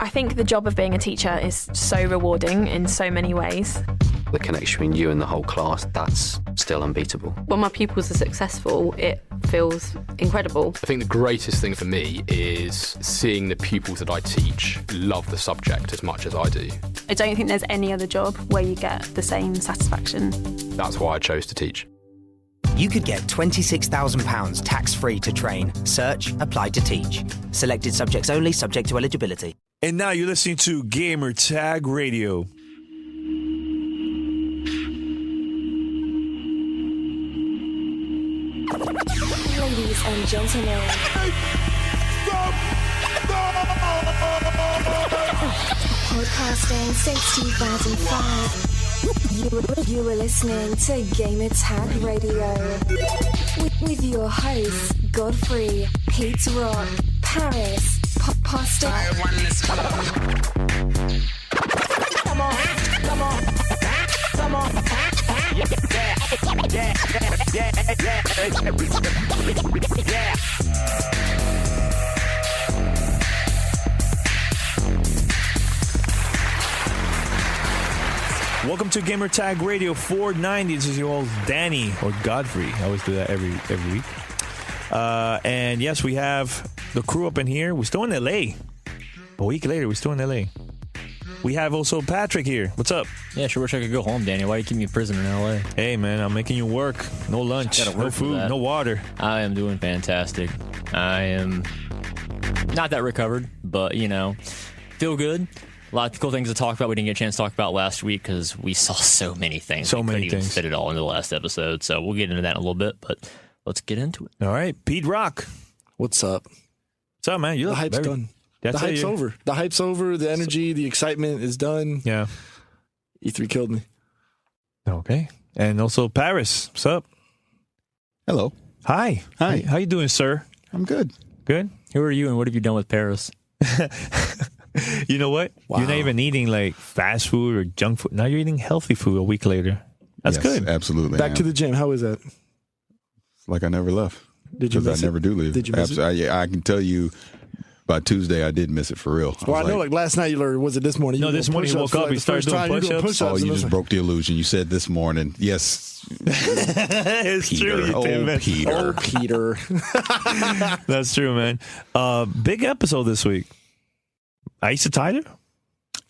I think the job of being a teacher is so rewarding in so many ways. The connection between you and the whole class, that's still unbeatable. When my pupils are successful, it feels incredible. I think the greatest thing for me is seeing the pupils that I teach love the subject as much as I do. I don't think there's any other job where you get the same satisfaction. That's why I chose to teach. You could get £26,000 tax-free to train. Search Apply to Teach. Selected subjects only, subject to eligibility. And now you're listening to Gamer Tag Radio. Ladies and gentlemen, podcasting since 2005, you were listening to Gamer Tag Radio with your hosts Godfrey, Pete Rock, Paris, Pasta. Come on, come on, come on. Yeah. Welcome to Gamer Tag Radio 490. This is your old Danny or Godfrey. I always do that every week. And yes, we have the crew up in here. We're still in LA. A week later, we're still in LA. We have also Patrick here. What's up? Yeah, sure wish I could go home, Danny. Why you keep me a prisoner in L.A.? Hey, man, I'm making you work. No lunch, no food, no water. I am doing fantastic. I am not that recovered, but, feel good. A lot of cool things to talk about we didn't get a chance to talk about last week because we saw so many things. So many things. Even fit it all into the last episode, so we'll get into that in a little bit, but let's get into it. All right, Pete Rock. What's up? What's up, man? The hype's done. The hype's over. The hype's over. The energy, the excitement is done. Yeah. E3 killed me. Okay. And also Paris. What's up? Hello. Hi. Hi. How you doing, sir? I'm good. Good? Who are you and what have you done with Paris? You know what? Wow. You're not even eating like fast food or junk food. Now you're eating healthy food a week later. That's Yes, good. Absolutely. Back to the gym. How is that? Like I never left. Did you miss I never do leave. Did you miss it? I can tell you by Tuesday I did miss it for real. Well, I know like last night you learned, was it this morning? No, this morning he woke up, he started doing push-ups. Oh, you just broke the illusion. You said this morning. Yes. It's Peter. true. Peter. Oh, Peter. That's true, man. Big episode this week. Aisha Tyler?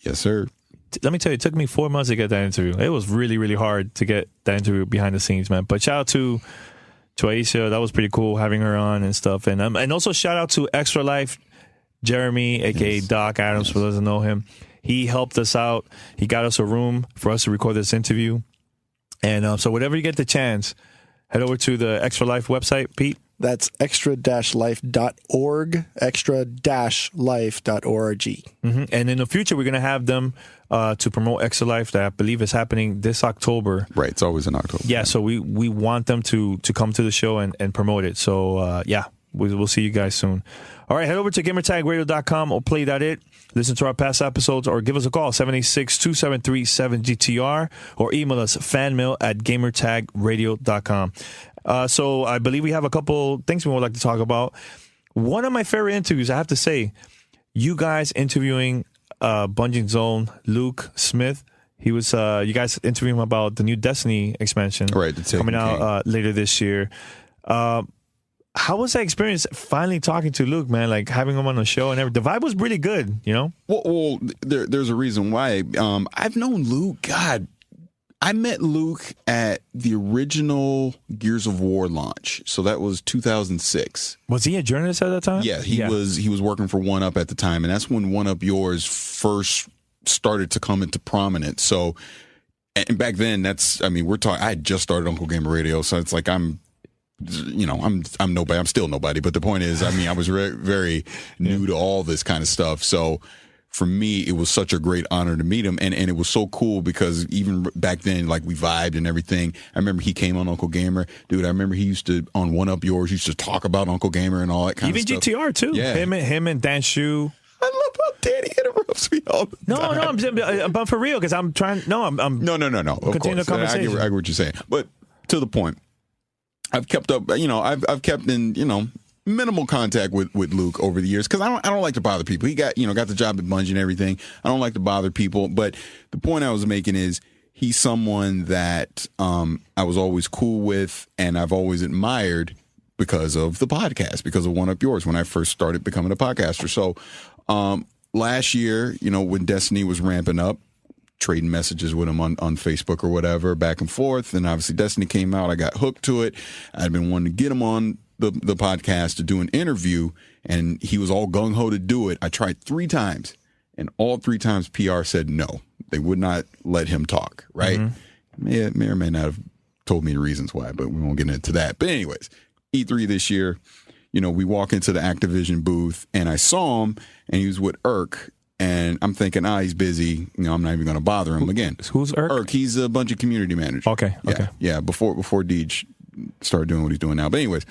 Yes, sir. Let me tell you, it took me 4 months to get that interview. It was really, really hard to get that interview behind the scenes, man. But shout out to Aisha. That was pretty cool having her on and stuff. And also shout out to Extra Life, Jeremy, a.k.a. Doc Adams, for those that know him. He helped us out. He got us a room for us to record this interview. And so whenever you get the chance, head over to the Extra Life website, Pete. That's extra-life.org, extra-life.org. Mm-hmm. And in the future, we're going to have them to promote Extra Life that I believe is happening this October. Right. It's always in October. Yeah. So we want them to come to the show and promote it. So, we'll see you guys soon. All right. Head over to gamertagradio.com or play that it. Listen to our past episodes or give us a call, 786-273-7GTR, or email us fanmail@gamertagradio.com. So I believe we have a couple things we would like to talk about. One of my favorite interviews, I have to say, you guys interviewing Bungie Zone, Luke Smith. He was, you guys interviewing him about the new Destiny expansion. Right, coming out later this year. How was that experience finally talking to Luke, man? Like having him on the show and everything. The vibe was really good, you know? Well, there's a reason why. I've known Luke, God. I met Luke at the original Gears of War launch. So that was 2006. Was he a journalist at that time? Yeah, he was working for 1UP at the time. And that's when 1UP Yours first started to come into prominence. So, and back then, I had just started Uncle Gamer Radio. So it's like I'm nobody. I'm still nobody. But the point is, I was very, very new to all this kind of stuff. So for me, it was such a great honor to meet him. And it was so cool because even back then, like we vibed and everything. I remember he came on Uncle Gamer. Dude, I remember he used to, on 1UP Yours, used to talk about Uncle Gamer and all that kind of stuff. Even GTR too. Yeah. Him and Dan Shu. I love how Danny interrupts me all the time. I'm for real because I'm trying. No. Of continue course. the conversation. I get what you're saying. But to the point, I've kept up, I've kept in, minimal contact with Luke over the years because I don't like to bother people. He got the job at Bungie and everything. I don't like to bother people. But the point I was making is he's someone that I was always cool with and I've always admired because of the podcast, because of One Up Yours when I first started becoming a podcaster. So last year, when Destiny was ramping up, trading messages with him on Facebook or whatever, back and forth. And obviously Destiny came out. I got hooked to it. I'd been wanting to get him on the podcast to do an interview, and he was all gung-ho to do it. I tried 3 times, and all 3 times PR said no. They would not let him talk, right? Mm-hmm. May or may not have told me the reasons why, but we won't get into that. But anyways, E3 this year, we walk into the Activision booth, and I saw him, and he was with Irk. And I'm thinking, he's busy. I'm not even going to bother him again. Who's Irk? Irk, he's a bunch of community managers. Okay. Yeah, before Deej started doing what he's doing now. But anyways,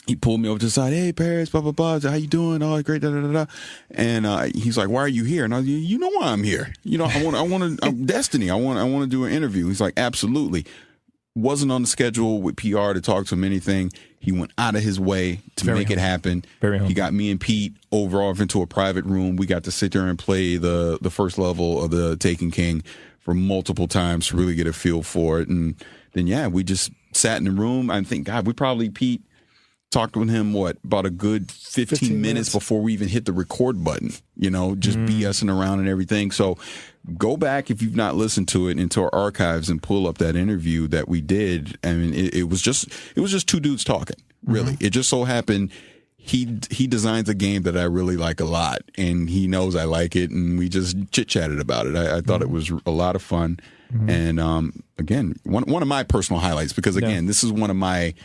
he pulled me over to the side. Hey, Paris, blah, blah, blah. How you doing? Oh, great, da, da, da, da. And he's like, why are you here? And I was like, you know why I'm here. I'm Destiny. I want to do an interview. He's like, absolutely. Wasn't on the schedule with PR to talk to him anything. He went out of his way to make it happen. He got me and Pete over off into a private room. We got to sit there and play the first level of the Taken King for multiple times to really get a feel for it. And then, we just sat in the room. I think, Pete talked with him, about a good 15 minutes before we even hit the record button, just BSing around and everything. So go back if you've not listened to it into our archives and pull up that interview that we did. I mean, it was just 2 dudes talking, really. It just so happened he designs a game that I really like a lot, and he knows I like it, and we just chit-chatted about it. I thought it was a lot of fun. And again, one of my personal highlights, because again, this is one of my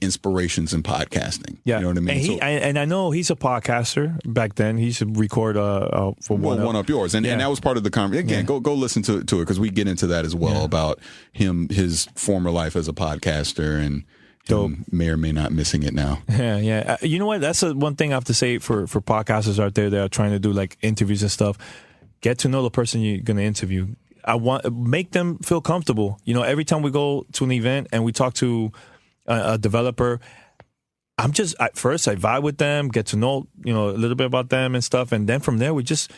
inspirations in podcasting. Yeah. You know what I mean? And I know he's a podcaster. Back then, he used to record for One Up Yours. And that was part of the conversation. Again, go listen to it because we get into that as well about his former life as a podcaster and him may or may not missing it now. Yeah. You know what? That's one thing I have to say for podcasters out there that are trying to do like interviews and stuff. Get to know the person you're going to interview. Make them feel comfortable. Every time we go to an event and we talk to a developer, at first I vibe with them, get to know, a little bit about them and stuff. And then from there we just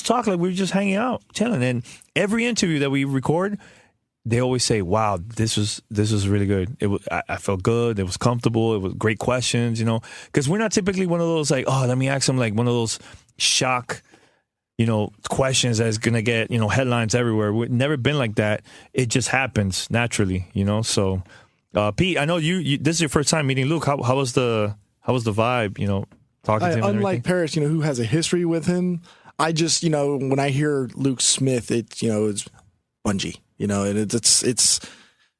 talk like we were just hanging out, chilling. And every interview that we record, they always say, wow, this was really good. I felt good. It was comfortable. It was great questions, because we're not typically one of those like, let me ask them like one of those shock questions that's going to get, headlines everywhere. We've never been like that. It just happens naturally, So, Pete, I know you this is your first time meeting Luke. How was the vibe, talking to him? Unlike Paris, who has a history with him, I just, when I hear Luke Smith, it's Bungie, and it's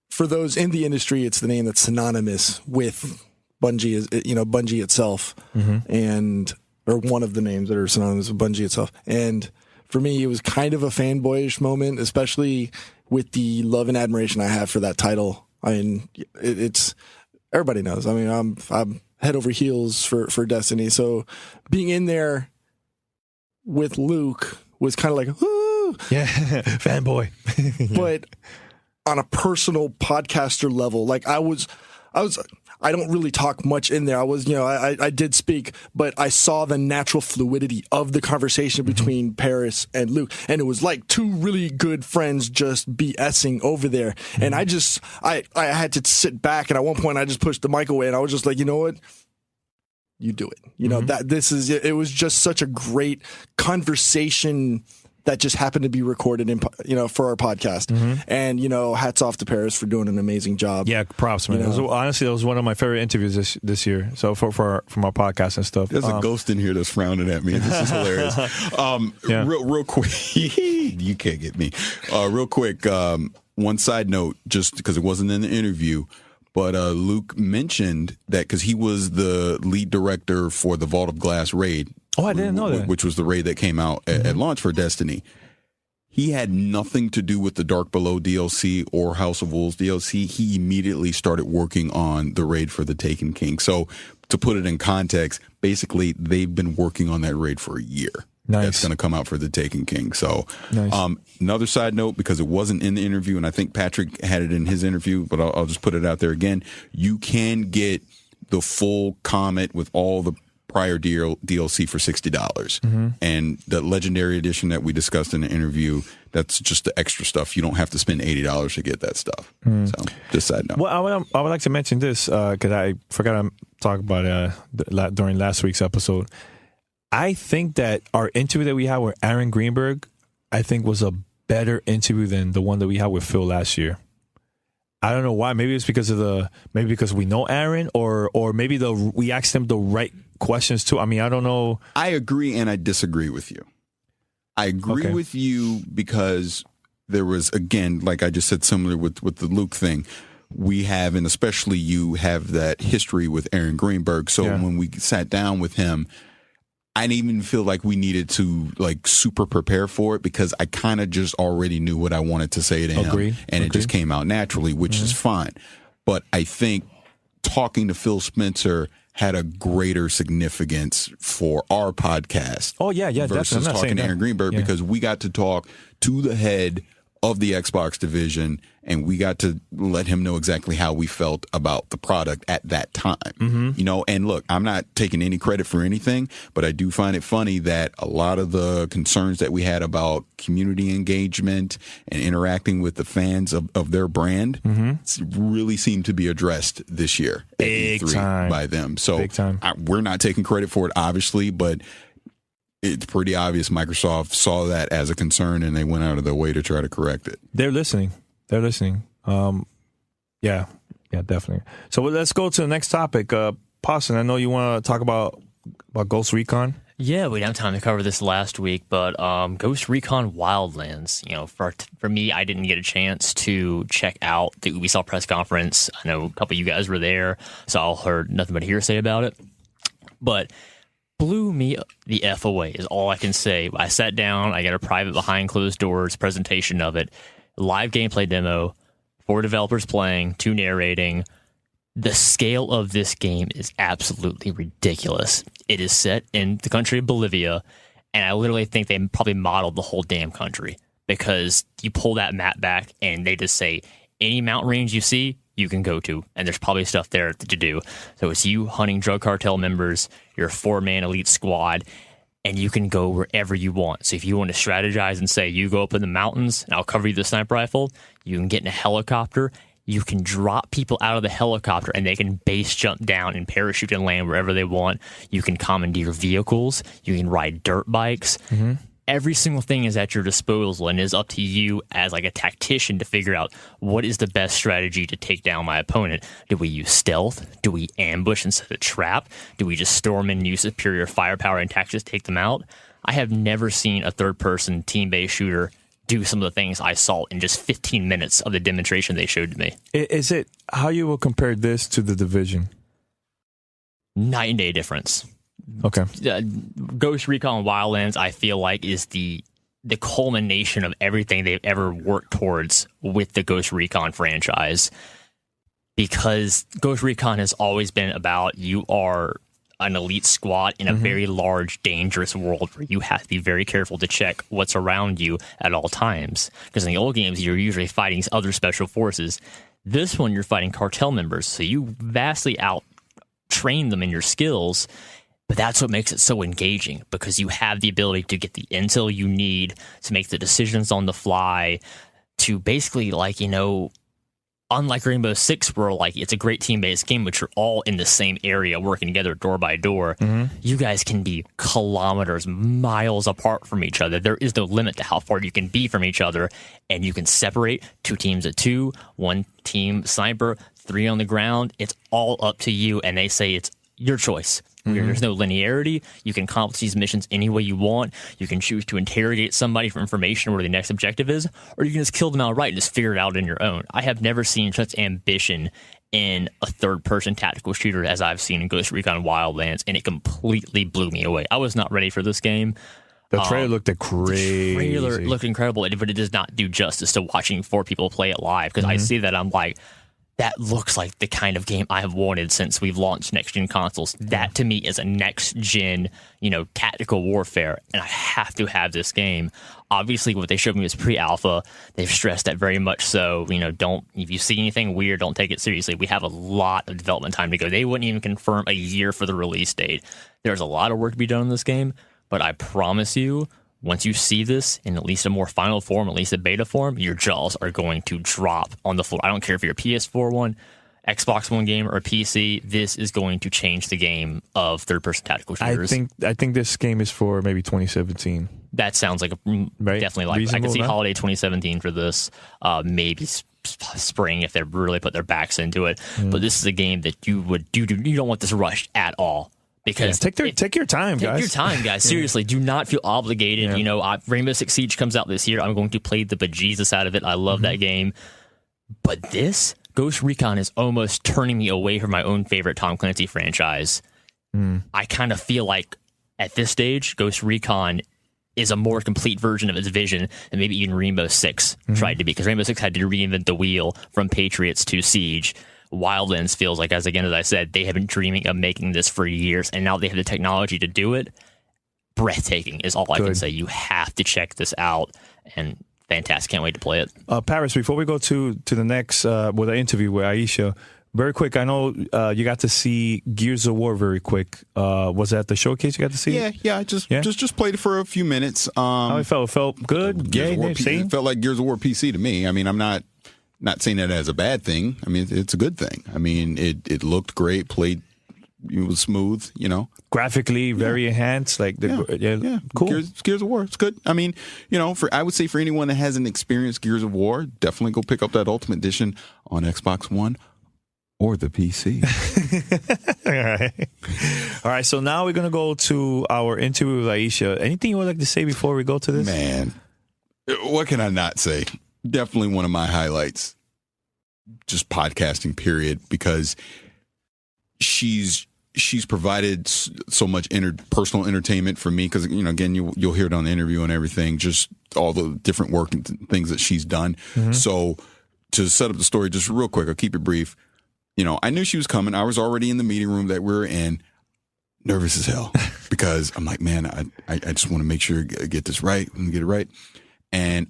for those in the industry, it's the name that's synonymous with Bungie, Bungie itself. And or one of the names that are synonymous with Bungie itself. And for me, it was kind of a fanboyish moment, especially with the love and admiration I have for that title. I mean, it's everybody knows. I mean, I'm head over heels for Destiny. So being in there with Luke was kind of like, whoo! Yeah, fanboy. But on a personal podcaster level, like I don't really talk much in there. I was, I did speak, but I saw the natural fluidity of the conversation between Paris and Luke. And it was like 2 really good friends just BSing over there. And I had to sit back. And at one point I just pushed the mic away and I was just like, you know what? You do it. It was just such a great conversation that just happened to be recorded for our podcast. And, hats off to Paris for doing an amazing job. Yeah, props, man. Honestly, that was one of my favorite interviews this year. So from our podcast and stuff. There's a ghost in here that's frowning at me. This is hilarious. Real quick, you can't get me. Real quick, one side note, just because it wasn't in the interview, but Luke mentioned that because he was the lead director for the Vault of Glass raid. Oh, I didn't know that. Which was the raid that came out at launch for Destiny. He had nothing to do with the Dark Below DLC or House of Wolves DLC. He immediately started working on the raid for the Taken King. So to put it in context, basically they've been working on that raid for a year. Nice. That's going to come out for the Taken King. So, Nice. Another side note, because it wasn't in the interview, and I think Patrick had it in his interview, but I'll just put it out there again. You can get the full Comet with all the prior DLC for $60. And the Legendary Edition that we discussed in the interview, that's just the extra stuff. You don't have to spend $80 to get that stuff. So, just side note. Well, I would like to mention this because I forgot to talk about it during last week's episode. I think that our interview that we had with Aaron Greenberg, I think was a better interview than the one that we had with Phil last year. I don't know why. Maybe it's because because we know Aaron, or maybe we asked him the right questions too. I mean, I don't know. I agree and I disagree with you. I agree with you because there was, again, like I just said, similar with the Luke thing. We have, and especially you have that history with Aaron Greenberg. So when we sat down with him, I didn't even feel like we needed to like super prepare for it because I kind of just already knew what I wanted to say to him. And it just came out naturally, which is fine. But I think talking to Phil Spencer had a greater significance for our podcast. Oh, yeah, versus talking to Aaron Greenberg because we got to talk to the head of the Xbox division, and we got to let him know exactly how we felt about the product at that time. You know, and look, I'm not taking any credit for anything, but I do find it funny that a lot of the concerns that we had about community engagement and interacting with the fans of their brand really seem to be addressed this year Big at E3 time. by them. So we're not taking credit for it, obviously, but it's pretty obvious Microsoft saw that as a concern and they went out of their way to try to correct it. They're listening. Yeah, definitely. So let's go to the next topic. Pawson, I know you want to talk about Ghost Recon. Yeah, we didn't have time to cover this last week, but Ghost Recon Wildlands, you know, for me, I didn't get a chance to check out the Ubisoft press conference. I know a couple of you guys were there, so I heard nothing but hearsay about it. But blew me the F away is all I can say. I sat down, I got a private behind closed doors presentation of it, live gameplay demo, 4 developers playing, 2 narrating. The scale of this game is absolutely ridiculous. It is set in the country of Bolivia, and I literally think they probably modeled the whole damn country because you pull that map back and they just say, any mountain range you see, you can go to, and there's probably stuff there to do. So it's you hunting drug cartel members, your 4-man elite squad, and you can go wherever you want. So if you want to strategize and say, you go up in the mountains, and I'll cover you with a sniper rifle, you can get in a helicopter, you can drop people out of the helicopter, and they can base jump down and parachute and land wherever they want. You can commandeer vehicles, you can ride dirt bikes. Every single thing is at your disposal, and it is up to you as like a tactician to figure out what is the best strategy to take down my opponent. Do we use stealth? Do we ambush and set a trap? Do we just storm in and use superior firepower and tactics to take them out? I have never seen a third-person team-based shooter do some of the things I saw in just 15 minutes of the demonstration they showed to me. Is it how you will compare this to The Division? Night and day difference. Okay. Ghost Recon Wildlands, I feel like, is the culmination of everything they've ever worked towards with the Ghost Recon franchise. Because Ghost Recon has always been about you are an elite squad in a very large, dangerous world where you have to be very careful to check what's around you at all times. Because in the old games, you're usually fighting other special forces. This one, you're fighting cartel members, so you vastly out-train them in your skills. But that's what makes it so engaging, because you have the ability to get the intel you need to make the decisions on the fly, to basically, like, you know, unlike Rainbow Six, where like it's a great team-based game, but you're all in the same area working together door by door. You guys can be kilometers, miles apart from each other. There is no limit to how far you can be from each other, and you can separate 2 teams of 2, 1 team sniper, 3 on the ground. It's all up to you, and they say it's your choice. There's no linearity. You can accomplish these missions any way you want. You can choose to interrogate somebody for information where the next objective is, or you can just kill them outright and just figure it out on your own. I have never seen such ambition in a third-person tactical shooter as I've seen in Ghost Recon Wildlands, and it completely blew me away. I was not ready for this game. The trailer looked crazy. The trailer looked incredible, but it does not do justice to watching 4 people play it live, because I see that, I'm like, that looks like the kind of game I have wanted since we've launched next-gen consoles. That, to me, is a next-gen, tactical warfare, and I have to have this game. Obviously, what they showed me was pre-alpha. They've stressed that very much so. If you see anything weird, don't take it seriously. We have a lot of development time to go. They wouldn't even confirm a year for the release date. There's a lot of work to be done in this game, but I promise you, once you see this in at least a more final form, at least a beta form, your jaws are going to drop on the floor. I don't care if you're a PS4 one, Xbox One gamer, or PC. This is going to change the game of third-person tactical shooters. I think this game is for maybe 2017. That sounds like definitely like I could see holiday 2017 for this. Maybe spring if they really put their backs into it. But this is a game that you don't want this rushed at all. Because take your time, guys. Take your time, guys. Seriously, do not feel obligated. Yeah. Rainbow Six Siege comes out this year. I'm going to play the bejesus out of it. I love that game. But this, Ghost Recon, is almost turning me away from my own favorite Tom Clancy franchise. I kind of feel like at this stage, Ghost Recon is a more complete version of its vision than maybe even Rainbow Six tried to be. Because Rainbow Six had to reinvent the wheel from Patriots to Siege. Wildlands feels like, as I said, they have been dreaming of making this for years, and now they have the technology to do it. Breathtaking is all I can say. You have to check this out, and fantastic. Can't wait to play it. Paris, before we go to the next with an interview with Aisha, very quick, I know you got to see Gears of War very quick. Was that the showcase you got to see? Yeah. I just played it for a few minutes. How it felt? Felt good? Gears of War it felt like Gears of War PC to me. I mean, I'm not saying that as a bad thing. I mean, it's a good thing. I mean, it looked great, it was smooth, Graphically, very enhanced. Like, cool. Gears of War, it's good. I mean, I would say for anyone that hasn't experienced Gears of War, definitely go pick up that Ultimate Edition on Xbox One or the PC. All right. So now we're going to go to our interview with Aisha. Anything you would like to say before we go to this? Man, what can I not say? Definitely one of my highlights, just podcasting, period, because she's provided so much personal entertainment for me. Because again, you'll hear it on the interview and everything, just all the different work and things that she's done. So to set up the story, just real quick, I'll keep it brief. I knew she was coming. I was already in the meeting room that we were in, nervous as hell, because I'm like, man, I just want to make sure I get this right and get it right, and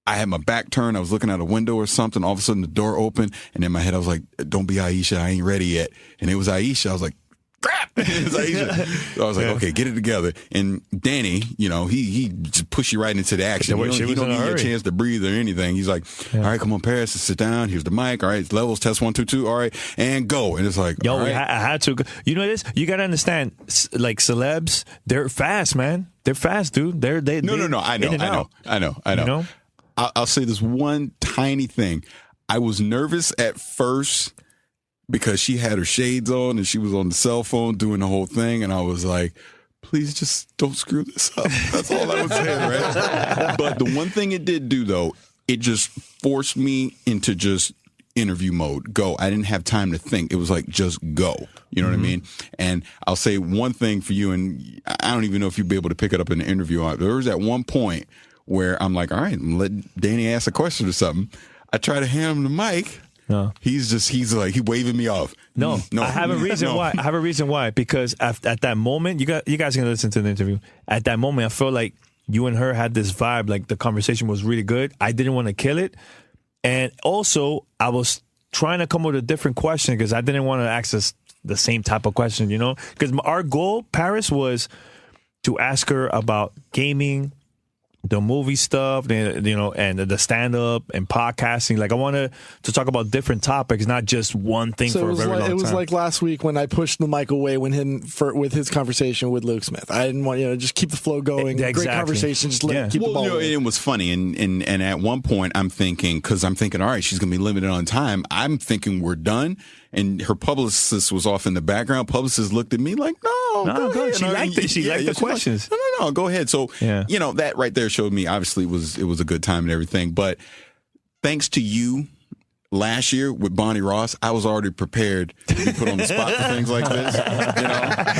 I had my back turned. I was looking out a window or something. All of a sudden, the door opened, and in my head, I was like, "Don't be Aisha. I ain't ready yet." And it was Aisha. I was like, "Crap!" It was Aisha. So I was like, "Okay, get it together." And Danny, he just pushed you right into the action. You don't need a chance to breathe or anything. He's like, "All right, come on, Paris, sit down. Here's the mic. All right, levels, test 1, 2, 2. All right, and go." And it's like, yo, right. I had to. You know this? You gotta understand. Like celebs, they're fast, man. They're fast, dude. No. I know. I'll say this one tiny thing. I was nervous at first because she had her shades on and she was on the cell phone doing the whole thing. And I was like, please just don't screw this up. That's all I was saying, right? But the one thing it did do, though, it just forced me into just interview mode. Go. I didn't have time to think. It was like, just go. You know what I mean? And I'll say one thing for you, and I don't even know if you'd be able to pick it up in the interview. There was at one point where I'm like, all right, let Danny ask a question or something. I try to hand him the mic. No. He's waving me off. No. I have a reason why. I have a reason why. Because at that moment, you guys can listen to the interview. At that moment, I felt like you and her had this vibe. Like the conversation was really good. I didn't want to kill it. And also, I was trying to come up with a different question because I didn't want to ask the same type of question, Because our goal, Paris, was to ask her about gaming, the movie stuff, and the stand-up and podcasting. Like, I wanted to talk about different topics, not just one thing for a very long time. It was like last week when I pushed the mic away with his conversation with Luke Smith. I didn't want, just keep the flow going. Exactly. Great conversation. Just keep the ball rolling. It was funny. And at one point, I'm thinking, all right, she's going to be limited on time. I'm thinking we're done. And her publicist was off in the background. Publicist looked at me like, no, go ahead. She liked it. She liked the questions. No, go ahead. So, that right there showed me, obviously, it was a good time and everything. But thanks to you, last year with Bonnie Ross, I was already prepared to be put on the spot for things like this.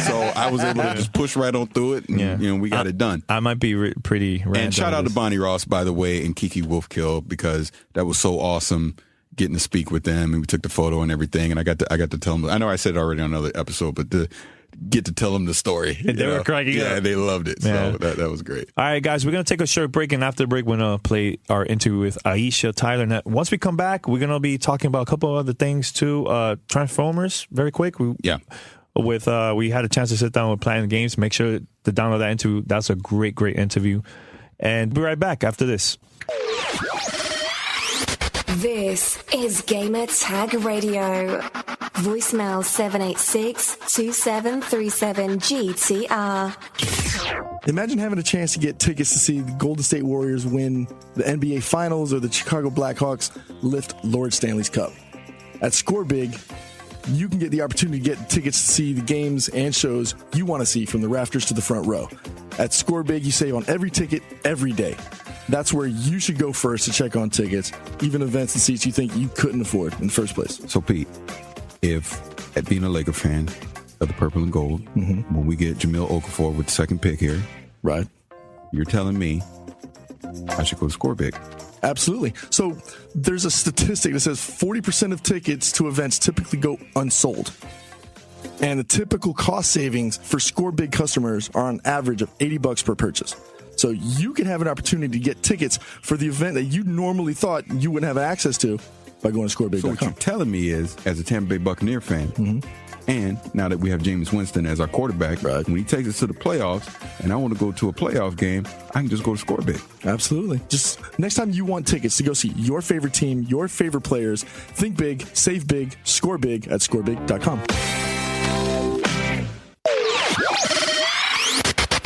So I was able to just push right on through it, and we got it done. I might be pretty random. And shout out to Bonnie Ross, by the way, and Kiki Wolfkill, because that was so awesome. getting to speak with them, and we took the photo and everything, and I got to tell them. I know I said it already on another episode, but to get to tell them the story, and they were cracking up. Yeah, they loved it. Yeah. So that was great. All right, guys, we're gonna take a short break, and after the break, we're gonna play our interview with Aisha Tyler. Now, once we come back, we're gonna be talking about a couple of other things too. Transformers, very quick. We had a chance to sit down with Platinum Games. Make sure to download that interview. That's a great interview. And be right back after this. This is Gamer Tag Radio. Voicemail 786-2737-GTR. Imagine having a chance to get tickets to see the Golden State Warriors win the NBA Finals or the Chicago Blackhawks lift Lord Stanley's Cup. At Score Big, you can get the opportunity to get tickets to see the games and shows you want to see from the rafters to the front row. At Score Big, you save on every ticket every day. That's where you should go first to check on tickets, even events and seats you think you couldn't afford in the first place. So, Pete, if at being a Laker fan of the purple and gold, when we get Jamil Okafor with the second pick here, right, you're telling me I should go to Score Big. Absolutely. So there's a statistic that says 40% of tickets to events typically go unsold. And the typical cost savings for Score Big customers are on average of $80 per purchase. So you can have an opportunity to get tickets for the event that you normally thought you wouldn't have access to by going to scorebig.com. So what you're telling me is, as a Tampa Bay Buccaneer fan, and now that we have Jameis Winston as our quarterback, when he takes us to the playoffs, and I want to go to a playoff game, I can just go to Score Big. Absolutely. Just next time you want tickets to go see your favorite team, your favorite players, think big, save big, score big at scorebig.com.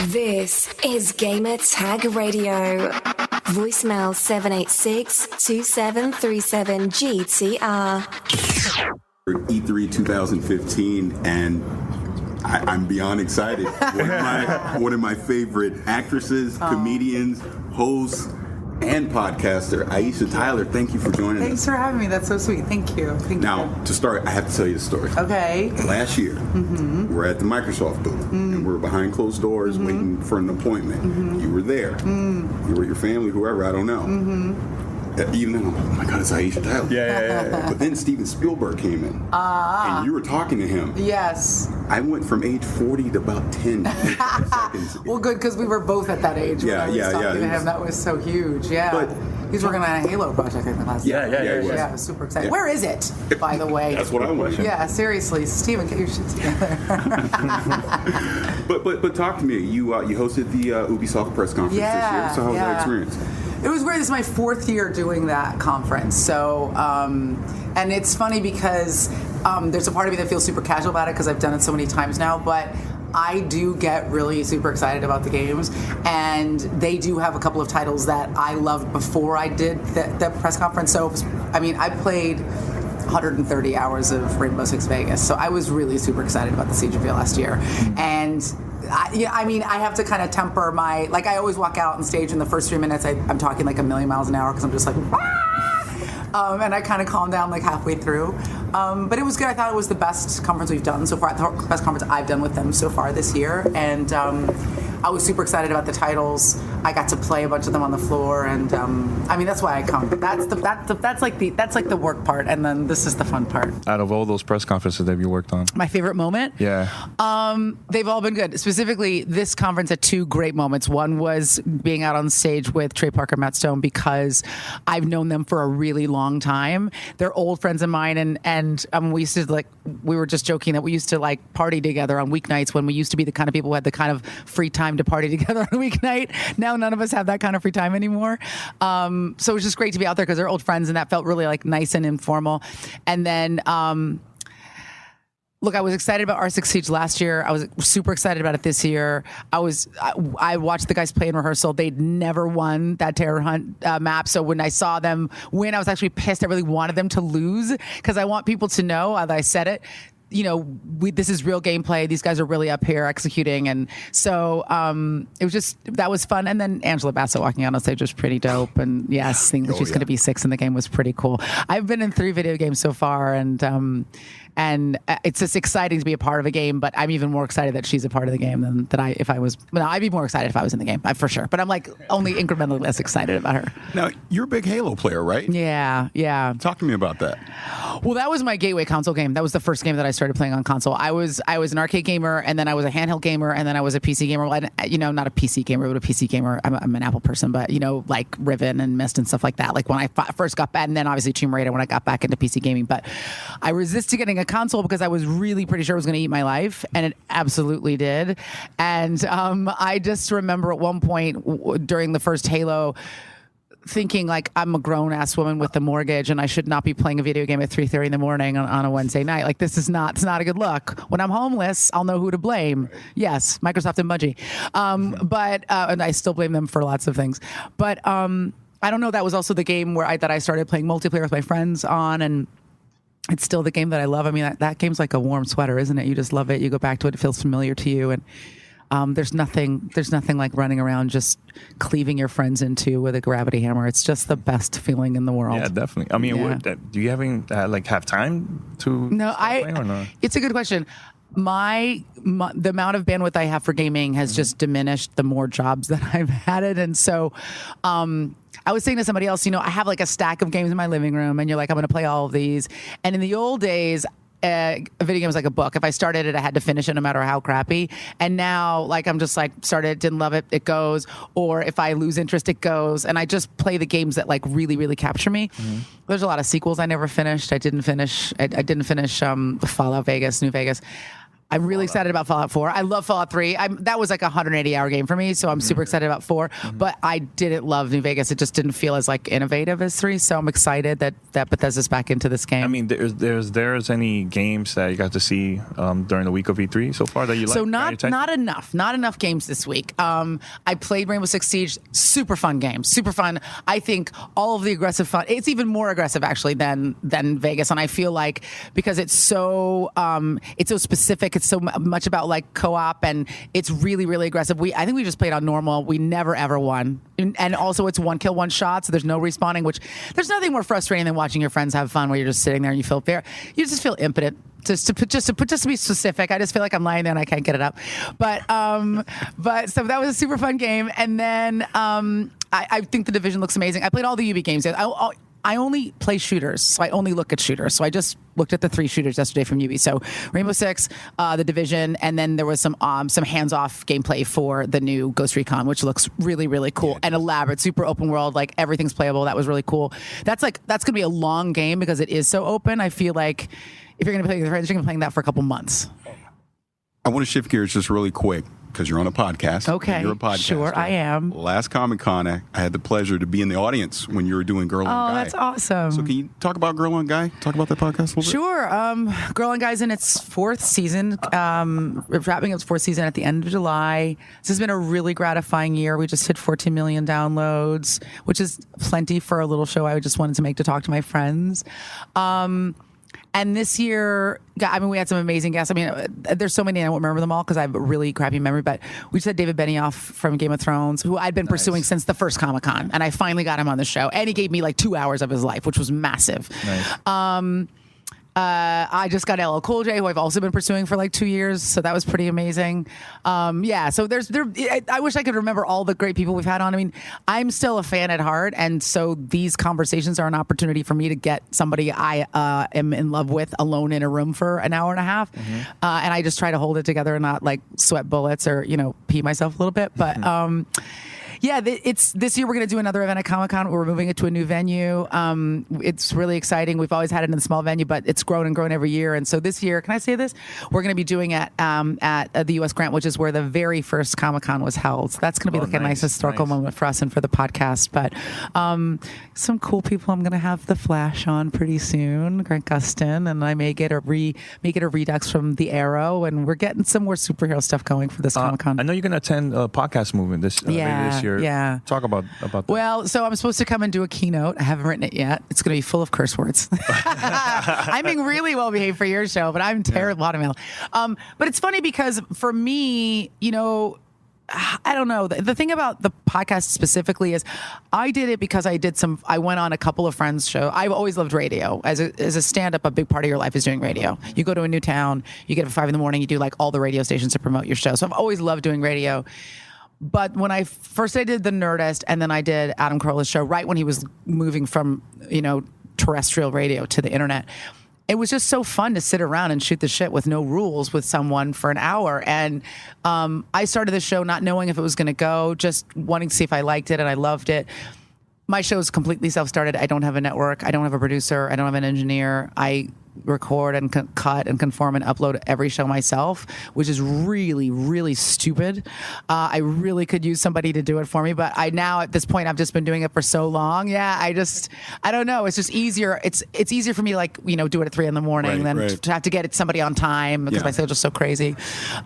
This is Gamer Tag Radio. Voicemail 786-2737-GTR. E3 2015, and I'm beyond excited. One of my favorite actresses, comedians, hosts, and podcaster, Aisha Tyler. Thank you for joining us. Thanks for having me. That's so sweet. Thank you. Now, to start, I have to tell you the story. Okay. Last year, we're at the Microsoft booth, and we're behind closed doors waiting for an appointment. You were there. You were your family, whoever, I don't know. Even then, I'm like, oh my God, it's Aisha Tyler. Yeah. But then Steven Spielberg came in, and you were talking to him. Yes. I went from age 40 to about 10 seconds. Well, good, because we were both at that age when I was talking to him. That was so huge. Yeah. But he's working on a Halo project, I think, last year. Yeah, I was super excited. Yeah. Where is it, by the way? That's what I want. Yeah, seriously. Steven, get your shit together. but talk to me. You hosted the Ubisoft press conference this year. So how was that experience? It was weird. This is my 4th year doing that conference. So, and it's funny because there's a part of me that feels super casual about it because I've done it so many times now, but I do get really super excited about the games, and they do have a couple of titles that I loved before I did the press conference. So, I mean, I played 130 hours of Rainbow Six Vegas, so I was really super excited about the Siege of last year. And I mean, I have to kind of temper my, like, I always walk out on stage in the first 3 minutes, I'm talking like a million miles an hour because I'm just like, and I kind of calm down like halfway through. But it was good. I thought it was the best conference we've done so far, the best conference I've done with them so far this year. And I was super excited about the titles. I got to play a bunch of them on the floor, and I mean, that's why I come. That's like the work part, and then this is the fun part. Out of all those press conferences that you worked on, my favorite moment? Yeah. They've all been good. Specifically, this conference had 2 great moments. One was being out on stage with Trey Parker, Matt Stone, because I've known them for a really long time. They're old friends of mine, and we used to, we were just joking that we used to party together on weeknights when we used to be the kind of people who had the kind of free time to party together on a weeknight. Now none of us have that kind of free time anymore. So it was just great to be out there because they're old friends, and that felt really nice and informal. And then, look, I was excited about R6 Siege last year. I was super excited about it this year. I watched the guys play in rehearsal. They'd never won that Terror Hunt map. So when I saw them win, I was actually pissed. I really wanted them to lose because I want people to know, as I said it, this is real gameplay. These guys are really up here executing. And so it was that was fun. And then Angela Bassett walking out on stage was pretty dope. And yes, seeing that she's going to be 6 in the game was pretty cool. I've been in 3 video games so far, and it's just exciting to be a part of a game, but I'm even more excited that she's a part of the game than that I'd be more excited if I was in the game, for sure. But I'm like only incrementally less excited about her. Now, you're a big Halo player, right? Yeah. Talk to me about that. Well, that was my gateway console game. That was the first game that I started playing on console. I was an arcade gamer, and then I was a handheld gamer, and then I was a PC gamer. Well, not a PC gamer, but a PC gamer. I'm an Apple person, but like Riven and Myst and stuff like that. Like when I first got back, and then obviously Tomb Raider when I got back into PC gaming. But I resisted getting a console because I was really pretty sure it was going to eat my life, and it absolutely did. And I just remember at one point during the first Halo, thinking like I'm a grown-ass woman with a mortgage and I should not be playing a video game at 3:30 in the morning on a Wednesday night. Like it's not a good look. When I'm homeless, I'll know who to blame. Yes, Microsoft and Budgie. But and I still blame them for lots of things. But I don't know. That was also the game that I started playing multiplayer with my friends on, and it's still the game that I love. I mean, that game's like a warm sweater, isn't it? You just love it. You go back to it. It feels familiar to you. And there's nothing like running around just cleaving your friends into with a gravity hammer. It's just the best feeling in the world. Yeah, definitely. I mean, do you have time to? No, play or not? It's a good question. The amount of bandwidth I have for gaming has just diminished the more jobs that I've had it, and so I was saying to somebody else, I have like a stack of games in my living room, and you're like, I'm going to play all of these. And in the old days, a video game was like a book. If I started it, I had to finish it no matter how crappy. And now, like, I'm just like, started, didn't love it, it goes. Or if I lose interest, it goes. And I just play the games that like really, really capture me. Mm-hmm. There's a lot of sequels I never finished. I didn't finish Fallout Vegas, New Vegas. I'm really excited about Fallout 4. I love Fallout 3. That was like a 180-hour game for me, so I'm super excited about 4. Mm-hmm. But I didn't love New Vegas. It just didn't feel as like innovative as 3. So I'm excited that Bethesda's back into this game. I mean, there's any games that you got to see during the week of E3 so far that you like? So not enough games this week. I played Rainbow Six Siege. Super fun game. Super fun. I think all of the aggressive fun. It's even more aggressive actually than Vegas, and I feel like because it's so specific. It's so much about like co-op, and it's really, really aggressive. I think we just played on normal. We never ever won, and also it's 1 kill 1 shot, so there's no respawning. Which there's nothing more frustrating than watching your friends have fun where you're just sitting there and you just feel impotent. Just to be specific, I just feel like I'm lying there and I can't get it up. But so that was a super fun game, and then I think The Division looks amazing. I played all the UB games. I only play shooters, so I only look at shooters. So I just looked at the 3 shooters yesterday from UB. So Rainbow Six, The Division, and then there was some hands-off gameplay for the new Ghost Recon, which looks really, really cool and elaborate, super open world. Like everything's playable. That was really cool. That's gonna be a long game because it is so open. I feel like if you're gonna play with your friends, you're gonna be playing that for a couple months. I want to shift gears just really quick because you're on a podcast. Okay. You're a podcaster. Sure, I am. Last Comic-Con, I had the pleasure to be in the audience when you were doing Girl on Guy. Oh, that's awesome. So can you talk about Girl on Guy? Talk about that podcast a little bit? Sure. Girl on Guy's in its 4th season. Wrapping up its 4th season at the end of July. This has been a really gratifying year. We just hit 14 million downloads, which is plenty for a little show I just wanted to make to talk to my friends. And this year, we had some amazing guests. I mean, there's so many, I won't remember them all because I have a really crappy memory, but we just had David Benioff from Game of Thrones, who I'd been pursuing since the first Comic-Con, and I finally got him on the show. And he gave me like 2 hours of his life, which was massive. Nice. I just got LL Cool J, who I've also been pursuing for like 2 years, so that was pretty amazing. So I wish I could remember all the great people we've had on. I mean, I'm still a fan at heart, and so these conversations are an opportunity for me to get somebody I am in love with alone in a room for an hour and a half, and I just try to hold it together and not like sweat bullets or pee myself a little bit, but. It's this year we're going to do another event at Comic-Con. We're moving it to a new venue. It's really exciting. We've always had it in a small venue, but it's grown and grown every year. And so this year, can I say this? We're going to be doing it at the U.S. Grant, which is where the very first Comic-Con was held. So that's going to be a nice historical moment for us and for the podcast. But some cool people. I'm going to have The Flash on pretty soon, Grant Gustin, and I may get a redux from The Arrow, and we're getting some more superhero stuff going for this Comic-Con. I know you're going to attend a podcast movement this year. here. Talk about that. Well, so I'm supposed to come and do a keynote. I haven't written it yet. It's going to be full of curse words. I'm being really well behaved for your show, but I'm terrible at email. But it's funny because for me, I don't know. The thing about the podcast specifically is I did it because I went on a couple of friends' show. I've always loved radio. As a stand-up, a big part of your life is doing radio. You go to a new town, you get up at 5 a.m, you do like all the radio stations to promote your show. So I've always loved doing radio. But when I did the Nerdist, and then I did Adam Carolla's show right when he was moving from, terrestrial radio to the internet. It was just so fun to sit around and shoot the shit with no rules with someone for an hour. And I started the show not knowing if it was going to go, just wanting to see if I liked it, and I loved it. My show is completely self-started. I don't have a network. I don't have a producer. I don't have an engineer. I record and cut and conform and upload every show myself, which is really, really stupid. I really could use somebody to do it for me, but now at this point, I've just been doing it for so long. Yeah, I don't know. It's just easier. It's easier for me, do it at 3 a.m. than to have to get it somebody on time because my schedule's so crazy.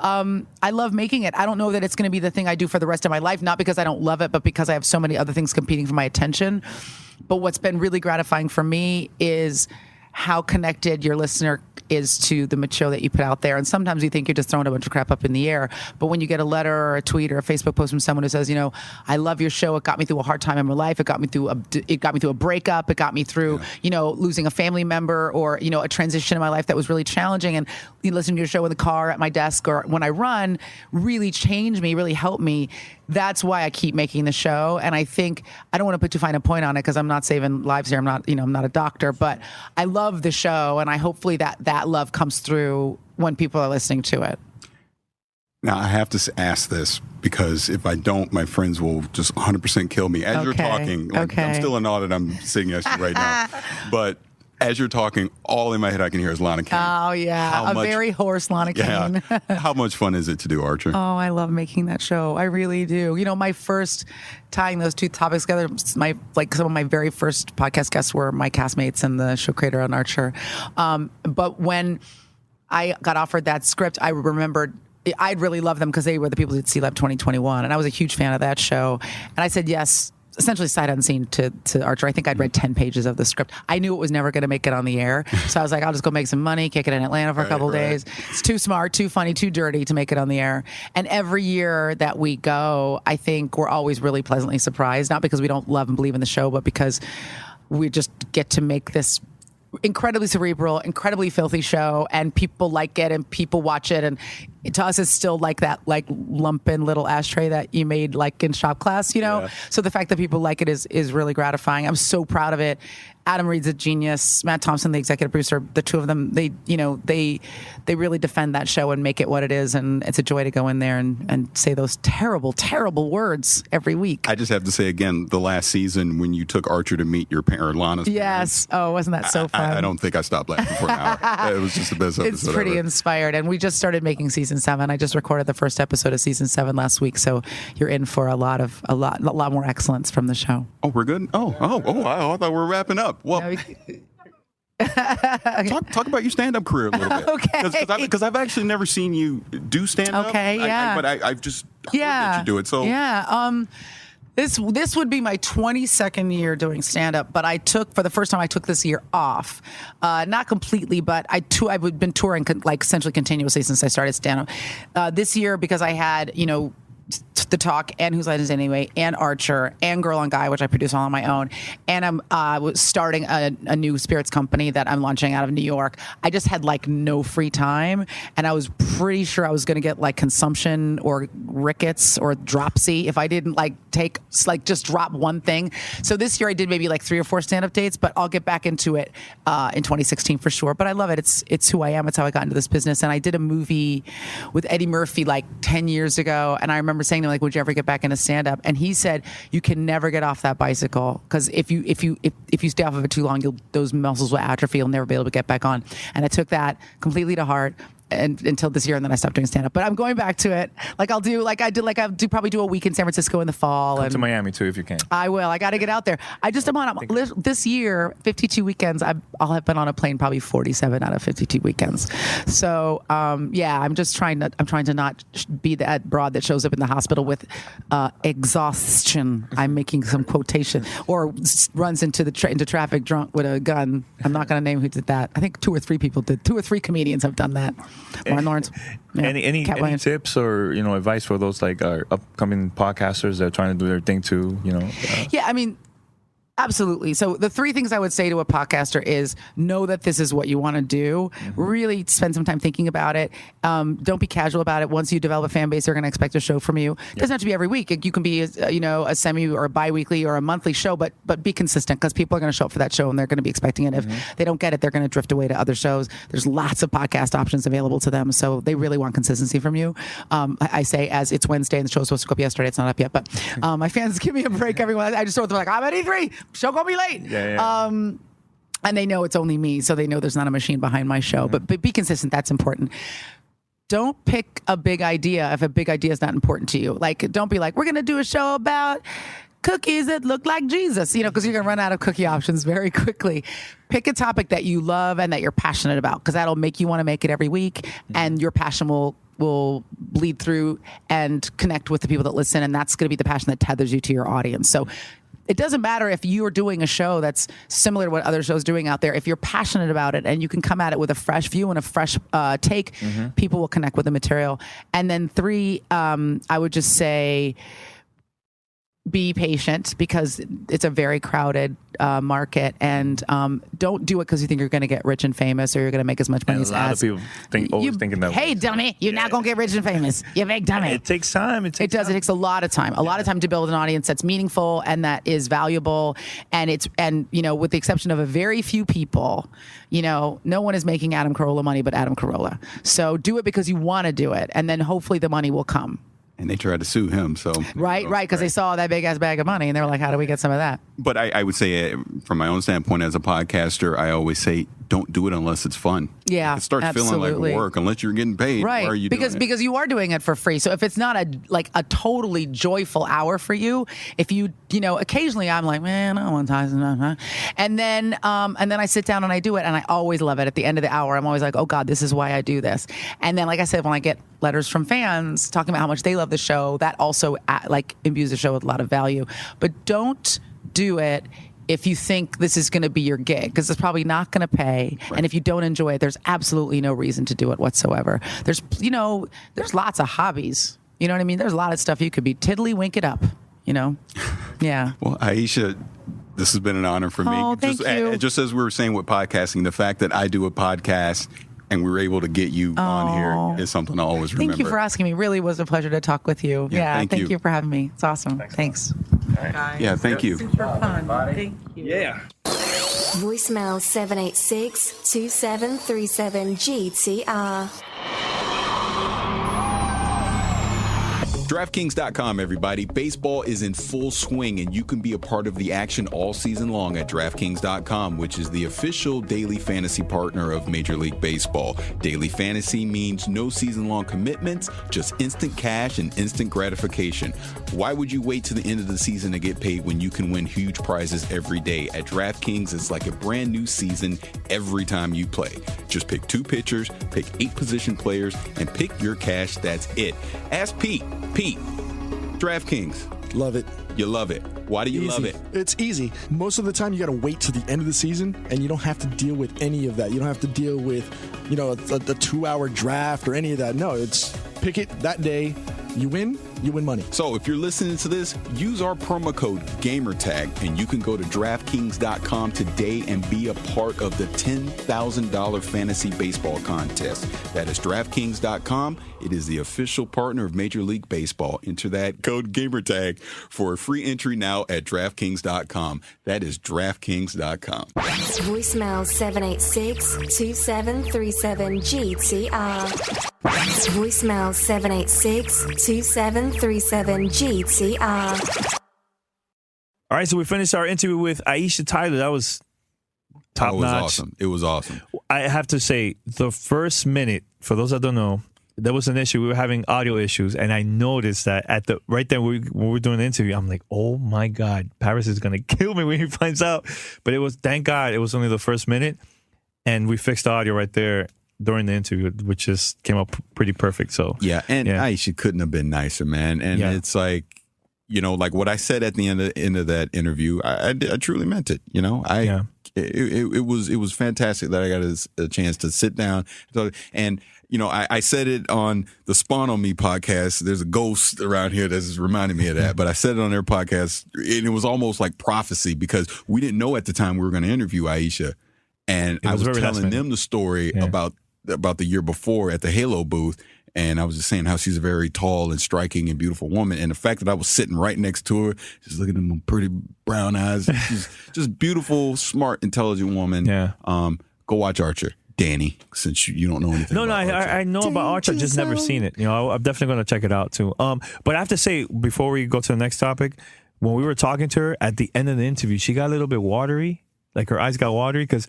I love making it. I don't know that it's going to be the thing I do for the rest of my life, not because I don't love it, but because I have so many other things competing for my attention. But what's been really gratifying for me is how connected your listener is to the material that you put out there. And sometimes you think you're just throwing a bunch of crap up in the air. But when you get a letter or a tweet or a Facebook post from someone who says, I love your show. It got me through a hard time in my life. It got me through a breakup. It got me through, losing a family member or, a transition in my life that was really challenging. And listening to your show in the car, at my desk, or when I run really changed me, really helped me. That's why I keep making the show. And I think I don't want to put too fine a point on it because I'm not saving lives here. I'm not, I'm not a doctor, but I love the show. And I hopefully that love comes through when people are listening to it. Now, I have to ask this because if I don't, my friends will just 100% kill me. As you're talking, I'm still in audit. I'm sitting next to you right now. But as you're talking, all in my head I can hear is Lana Kane. Oh, yeah. Very hoarse Lana Kane. How much fun is it to do, Archer? Oh, I love making that show. I really do. My first tying those two topics together, some of my very first podcast guests were my castmates and the show creator on Archer. But when I got offered that script, I remembered I'd really love them because they were the people who did C-Lab 2021. And I was a huge fan of that show. And I said yes, essentially sight unseen to Archer. I think I'd read 10 pages of the script. I knew it was never going to make it on the air. So I was like, I'll just go make some money, kick it in Atlanta for a couple of days. It's too smart, too funny, too dirty to make it on the air. And every year that we go, I think we're always really pleasantly surprised, not because we don't love and believe in the show, but because we just get to make this incredibly cerebral, incredibly filthy show, and people like it and people watch it, and to us it's still like that lumpen little ashtray that you made in shop class, so the fact that people like it is really gratifying. I'm so proud of it. Adam Reed's a genius. Matt Thompson, the executive producer, the two of them, they really defend that show and make it what it is, and it's a joy to go in there and say those terrible, terrible words every week. I just have to say again, the last season when you took Archer to meet your parents, Lana's parents. Oh, wasn't that so fun? I don't think I stopped laughing for an hour. It was just the best episode It's pretty ever. Inspired, and we just started making season 7. I just recorded the first episode of season 7 last week, so you're in for a lot more excellence from the show. Oh, we're good. I thought we were wrapping up. Well, talk about your stand-up career a little bit. Okay. Because I've actually never seen you do stand-up. Okay, yeah. But I've just heard that you do it. So yeah. This would be my 22nd year doing stand-up, but for the first time, I took this year off. Not completely, but I've been touring essentially continuously since I started stand-up. This year, because I had, The Talk and Whose Line Is It Anyway and Archer and Girl on Guy, which I produce all on my own, and I was starting a new spirits company that I'm launching out of New York. I just had no free time, and I was pretty sure I was going to get consumption or rickets or dropsy if I didn't just drop one thing. So this year I did maybe 3 or 4 stand-up dates, but I'll get back into it in 2016 for sure. But I love it. It's who I am. It's how I got into this business. And I did a movie with Eddie Murphy 10 years ago, and I remember saying to him, would you ever get back into stand-up? And he said, you can never get off that bicycle, because if you stay off of it too long, those muscles will atrophy. You'll never be able to get back on. And I took that completely to heart. until this year, and then I stopped doing stand up. But I'm going back to it. I'll probably do a week in San Francisco in the fall. Come and to Miami too if you can. I will. I got to get out there. I'm on this year, 52 weekends. I'll have been on a plane probably 47 out of 52 weekends. So I'm just trying to not be that broad that shows up in the hospital with exhaustion. I'm making some quotation, or runs into traffic drunk with a gun. I'm not going to name who did that. I think 2 or 3 people did. 2 or 3 comedians have done that. Martin Lawrence. Yeah, any tips or advice for those our upcoming podcasters that are trying to do their thing too? Yeah, I mean, absolutely. So the 3 things I would say to a podcaster is know that this is what you want to do. Really spend some time thinking about it. Don't be casual about it. Once you develop a fan base, they're going to expect a show from you. It doesn't have to be every week. You can be a semi or a bi-weekly or a monthly show, but be consistent, because people are going to show up for that show and they're going to be expecting it. If they don't get it, they're going to drift away to other shows. There's lots of podcast options available to them, so they really want consistency from you. I say, as it's Wednesday and the show's supposed to go up yesterday, it's not up yet, but my fans, give me a break, everyone. I just told them, I'm at E3. Show gonna be late. And they know it's only me, so they know there's not a machine behind my show. But be consistent. That's important. Don't pick a big idea if a big idea is not important to you. Don't be like, we're gonna do a show about cookies that look like Jesus, because you're gonna run out of cookie options very quickly. Pick a topic that you love and that you're passionate about, because that'll make you want to make it every week, and your passion will bleed through and connect with the people that listen, and that's going to be the passion that tethers you to your audience. So it doesn't matter if you're doing a show that's similar to what other shows doing out there. If you're passionate about it and you can come at it with a fresh view and a fresh take, people will connect with the material. And then 3, I would just say, be patient, because it's a very crowded market, and don't do it because you think you're going to get rich and famous or you're going to make as much money as. A lot of people thinking that. Hey, dummy, you're not going to get rich and famous. You big dummy. It takes time. It does. It takes a lot of time. A lot of time to build an audience that's meaningful and that is valuable. And with the exception of a very few people, no one is making Adam Carolla money but Adam Carolla. So do it because you want to do it, and then hopefully the money will come. And they tried to sue him, so right, because they saw that big ass bag of money and they were like, "How do we get some of that?" But I would say, from my own standpoint as a podcaster, I always say, don't do it unless it's fun. Yeah, it starts feeling like work unless you're getting paid. Right, why are you because you are doing it for free. So if it's not a totally joyful hour for you, if you occasionally I'm like, man, I don't want to, and then I sit down and I do it, and I always love it. At the end of the hour, I'm always like, oh God, this is why I do this. And then, like I said, when I get letters from fans talking about how much they love the show, that also imbues the show with a lot of value. But don't do it if you think this is going to be your gig, because it's probably not going to pay. Right. And if you don't enjoy it, there's absolutely no reason to do it whatsoever. There's lots of hobbies. You know what I mean? There's a lot of stuff you could be tiddly-wink it up, Yeah. Well, Aisha, this has been an honor for me. Oh, thank you. Just as we were saying with podcasting, the fact that I do a podcast and we were able to get you on here is something I always remember. Thank you for asking me. Really was a pleasure to talk with you. Yeah, thank you for having me. It's awesome. Thanks. Right. Yeah, thank you. Super fun. Thank you. Yeah. Voicemail 786-2737-GTR. DraftKings.com, everybody. Baseball is in full swing, and you can be a part of the action all season long at DraftKings.com, which is the official daily fantasy partner of Major League Baseball. Daily fantasy means no season-long commitments, just instant cash and instant gratification. Why would you wait to the end of the season to get paid when you can win huge prizes every day? At DraftKings, it's like a brand new season every time you play. Just pick 2 pitchers, pick 8 position players, and pick your cash. That's it. Ask Pete. Pete, DraftKings. Love it. You love it. Why do you love it? It's easy. Most of the time, you got to wait to the end of the season, and you don't have to deal with any of that. You don't have to deal with, a 2-hour draft or any of that. No, it's pick it that day. You win money. So if you're listening to this, use our promo code GAMERTAG, and you can go to DraftKings.com today and be a part of the $10,000 fantasy baseball contest. That is DraftKings.com. It is the official partner of Major League Baseball. Enter that code GAMERTAG for a free entry now at DraftKings.com. That is DraftKings.com. Voicemail 786-2737-GTR. Voicemail 786-2737-GTR. All right, so we finished our interview with Aisha Tyler. That was top notch. Awesome. It was awesome. I have to say, the first minute, for those that don't know, there was an issue. We were having audio issues, and I noticed that right there when we were doing the interview, I'm like, oh my God, Paris is gonna kill me when he finds out. But thank God, it was only the first minute, and we fixed the audio right there during the interview, which just came up pretty perfect. So Aisha couldn't have been nicer, man. And it's like, like what I said at the end of that interview, I truly meant it. It was fantastic that I got a chance to sit down and. I said it on the Spawn on Me podcast. There's a ghost around here that's reminding me of that. But I said it on their podcast, and it was almost like prophecy because we didn't know at the time we were going to interview Aisha. And I was telling them the story about the year before at the Halo booth. And I was just saying how she's a very tall and striking and beautiful woman. And the fact that I was sitting right next to her, just looking at them pretty brown eyes. She's just beautiful, smart, intelligent woman. Yeah. Go watch Archer. Danny, since you don't know anything. I know about Archer, just never seen it. I'm definitely going to check it out too. But I have to say, before we go to the next topic, when we were talking to her at the end of the interview, she got a little bit watery, like her eyes got watery because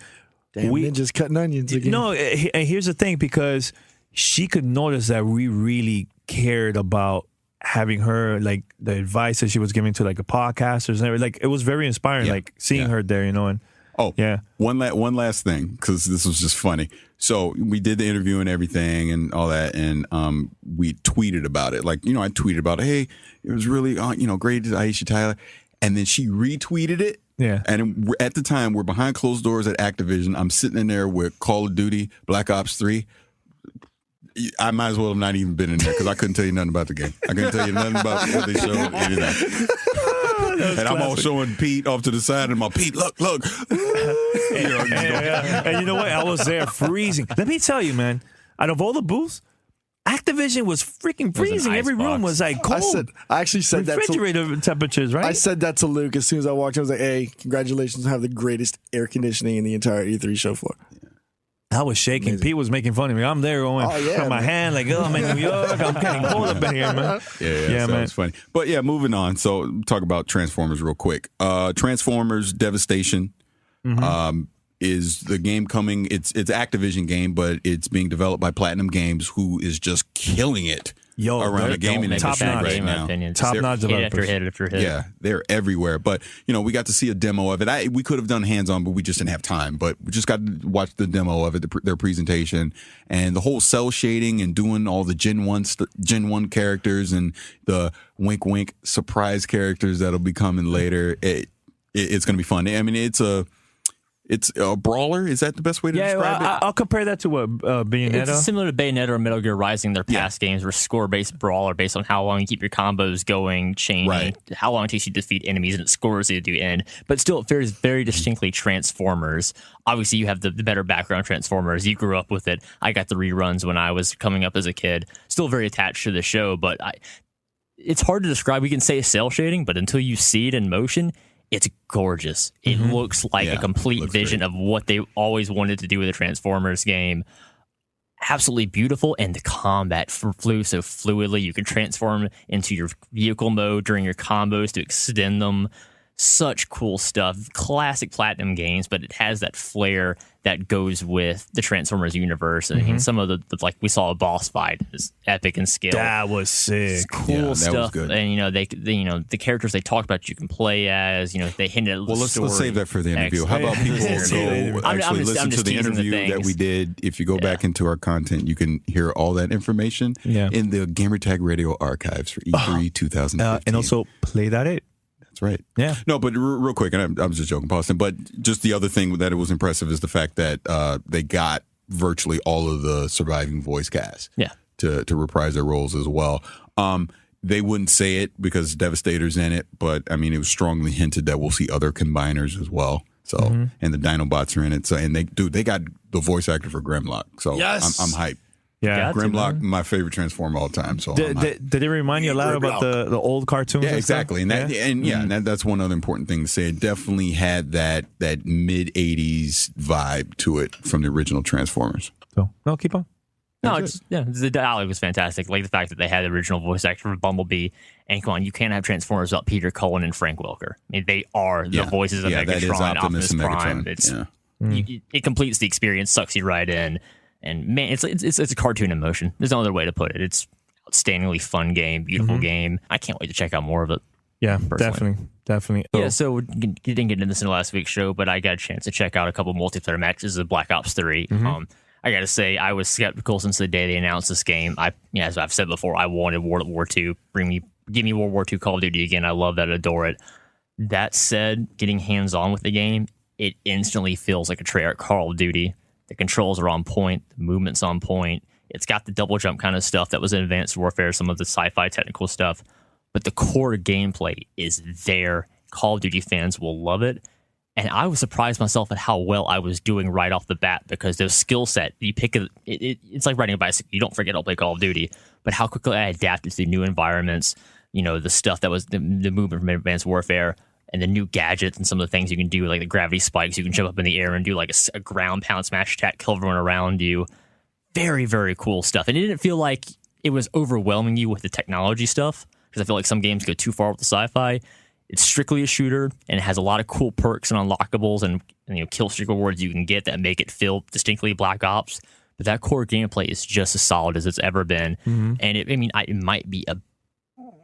we just cutting onions again. No, and here's the thing, because she could notice that we really cared about having her, like the advice that she was giving to like the podcasters and everything. Like it was very inspiring, like seeing her there, and. Oh, yeah. One last thing, because this was just funny. So we did the interview and everything and all that, and we tweeted about it. Like, I tweeted about it. Hey, it was really, great, Aisha Tyler. And then she retweeted it. Yeah. And at the time, we're behind closed doors at Activision. I'm sitting in there with Call of Duty, Black Ops 3. I might as well have not even been in there because I couldn't tell you nothing about the game. I couldn't tell you nothing about what they showed, anything. And I'm all showing Pete off to the side, and Pete, look. And you know what? I was there freezing. Let me tell you, man, out of all the booths, Activision was freaking freezing. Every room was like cold. I actually said that. Refrigerator temperatures, right? I said that to Luke as soon as I walked in. I was like, hey, congratulations on having the greatest air conditioning in the entire E3 show floor. I was shaking. Amazing. Pete was making fun of me. I'm there going from my hand like, I'm in New York. I'm getting cold up in here, man. Yeah, man. It's funny. But yeah, moving on. So talk about Transformers real quick. Transformers Devastation is the game coming. It's Activision game, but it's being developed by Platinum Games, who is just killing it. Around the gaming industry right now. Top notch developers. Hit after hit. Yeah, they're everywhere. But, we got to see a demo of it. We could have done hands-on, but we just didn't have time. But we just got to watch the demo of it, their presentation. And the whole cell shading and doing all the Gen 1 characters and the wink-wink surprise characters that'll be coming later. It's going to be fun. I mean, it's a brawler. Is that the best way to describe it? I'll compare that to Bayonetta. It's similar to Bayonetta or Metal Gear Rising. Their past games were score-based brawler based on how long you keep your combos going, chaining, how long it takes you to defeat enemies, and it scores you to end. But still, it feels very distinctly Transformers. Obviously, you have the better background Transformers. You grew up with it. I got the reruns when I was coming up as a kid. Still very attached to the show, but it's hard to describe. We can say cell shading, but until you see it in motion, it's gorgeous. It looks like a complete vision of what they always wanted to do with a Transformers game. Absolutely beautiful, and the combat flew so fluidly. You can transform into your vehicle mode during your combos to extend them. Such cool stuff. Classic Platinum games, but it has that flair that goes with the Transformers universe. I mean, some of the like we saw a boss fight is epic in scale. That was sick. It's cool stuff. Was good. And they the characters they talked about you can play as. They hinted at. Well, let's save that for the interview. How about people listen to the interview that we did? If you go back into our content, you can hear all that information in the Gamertag Radio archives for E3 2015, and also play that it. That's right. Yeah. No, but real quick, and I was just joking, Paulson, but just the other thing that it was impressive is the fact that they got virtually all of the surviving voice cast to reprise their roles as well. They wouldn't say it because Devastator's in it, but I mean, it was strongly hinted that we'll see other combiners as well. So, and the Dinobots are in it. So, and they got the voice actor for Grimlock. So I'm hyped. Yeah, Grimlock, my favorite Transformer all time. So did it remind you a lot about the old cartoons? Yeah, exactly. And that's one other important thing to say. It definitely had that mid '80s vibe to it from the original Transformers. So no, keep on. No, the dialogue was fantastic. Like the fact that they had the original voice actor for Bumblebee. And come on, you can't have Transformers without Peter Cullen and Frank Welker. I mean, they are the voices of Megatron, that is Optimus and Prime. Megatron. it completes the experience, sucks you right in, and man, it's a cartoon in motion. There's no other way to put it. It's outstandingly fun game, beautiful game. I can't wait to check out more of it. Yeah, personally. definitely. Yeah, so we didn't get into this in the last week's show, but I got a chance to check out a couple multiplayer matches of Black Ops 3. I got to say, I was skeptical since the day they announced this game. As I've said before, I wanted World War II. Give me World War II Call of Duty again. I love that, adore it. That said, getting hands-on with the game, it instantly feels like a Treyarch Call of Duty. The controls are on point. The movement's on point. It's got the double jump kind of stuff that was in Advanced Warfare, some of the sci-fi technical stuff. But the core gameplay is there. Call of Duty fans will love it. And I was surprised myself at how well I was doing right off the bat, because those skill set, you pick it's like riding a bicycle. You don't forget how to play Call of Duty, but how quickly I adapted to the new environments, the stuff that was the movement from Advanced Warfare, and the new gadgets and some of the things you can do, like the gravity spikes. You can jump up in the air and do like a ground pound smash attack, kill everyone around you. Very, very cool stuff. And it didn't feel like it was overwhelming you with the technology stuff, because I feel like some games go too far with the sci-fi. It's strictly a shooter, and it has a lot of cool perks and unlockables and kill streak rewards you can get that make it feel distinctly Black Ops. But that core gameplay is just as solid as it's ever been. And it might be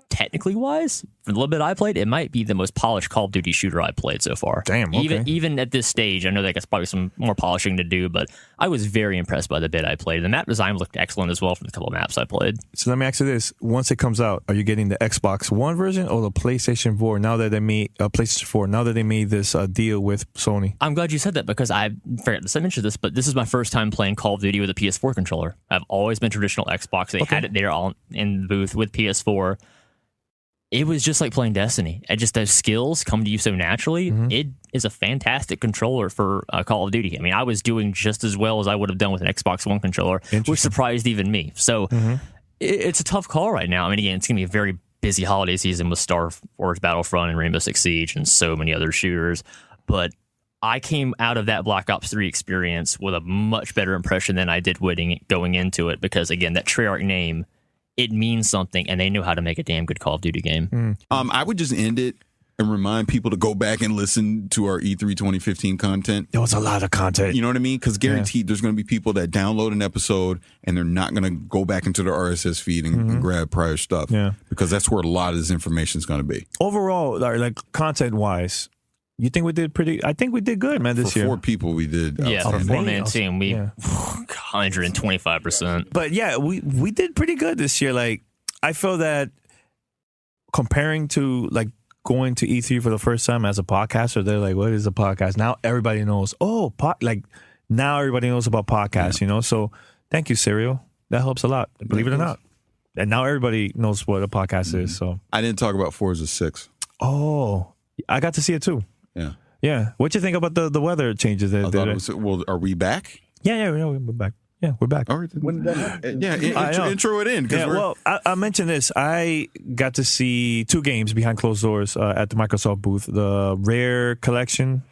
technically wise, for the little bit I played, it might be the most polished Call of Duty shooter I played so far. Damn, okay. Even at this stage, I know that there's probably some more polishing to do, but I was very impressed by the bit I played. The map design looked excellent as well from the couple of maps I played. So let me ask you this: once it comes out, are you getting the Xbox One version or the PlayStation 4? Now that they made PlayStation 4, now that they made this deal with Sony. I'm glad you said that, because I forgot to mention this, but this is my first time playing Call of Duty with a PS4 controller. I've always been traditional Xbox. They had it there all in the booth with PS4. It was just like playing Destiny. And just those skills come to you so naturally. It is a fantastic controller for Call of Duty. I mean, I was doing just as well as I would have done with an Xbox One controller, which surprised even me. So it's a tough call right now. I mean, again, it's going to be a very busy holiday season with Star Wars Battlefront and Rainbow Six Siege and so many other shooters. But I came out of that Black Ops 3 experience with a much better impression than I did going into it, because, again, that Treyarch name, it means something, and they know how to make a damn good Call of Duty game. I would just end it and remind people to go back and listen to our E3 2015 content. There was a lot of content. You know what I mean? Because guaranteed there's going to be people that download an episode and they're not going to go back into their RSS feed and grab prior stuff. Yeah. Because that's where a lot of this information is going to be. Overall, like content-wise, you think we did pretty? I think we did good, man, this for year. 4 people, we did. Yeah, for a 4-man team, we 125%. But yeah, we did pretty good this year. Like, I feel that comparing to like going to E3 for the first time as a podcaster, they're like, "What is a podcast?" Now everybody knows. Oh, now everybody knows about podcasts. So thank you, Serial. That helps a lot. Believe it or not. And now everybody knows what a podcast is. So I didn't talk about Forza 6. Oh, I got to see it too. Yeah. What you think about the weather changes? Well, are we back? Yeah, we're back. Yeah, we're back. All right. Intro it in. Yeah, well, I mentioned this. I got to see 2 games behind closed doors at the Microsoft booth. The Rare Collection,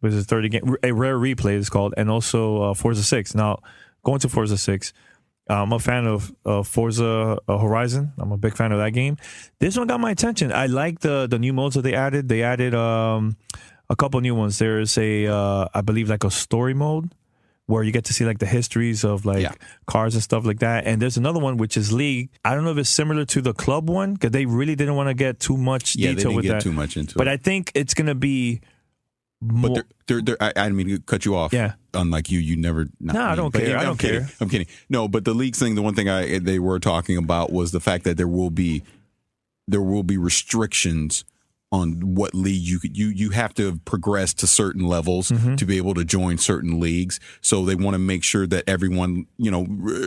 which is 30 game, a Rare Replay is called, and also Forza 6. Now, going to Forza 6, I'm a fan of Forza Horizon. I'm a big fan of that game. This one got my attention. I like the new modes that they added. They added a couple new ones. There's I believe like a story mode where you get to see like the histories of cars and stuff like that. And there's another one which is League. I don't know if it's similar to the club one, because they really didn't want to get too much detail with that. They didn't get too much into it. But I think it's going to be more. But I didn't mean to cut you off. Yeah. Unlike you never. I don't care. I don't care. I'm kidding. No, but the League thing, the one thing they were talking about was the fact that there will be restrictions on what league you have to progress to certain levels to be able to join certain leagues. So they want to make sure that everyone,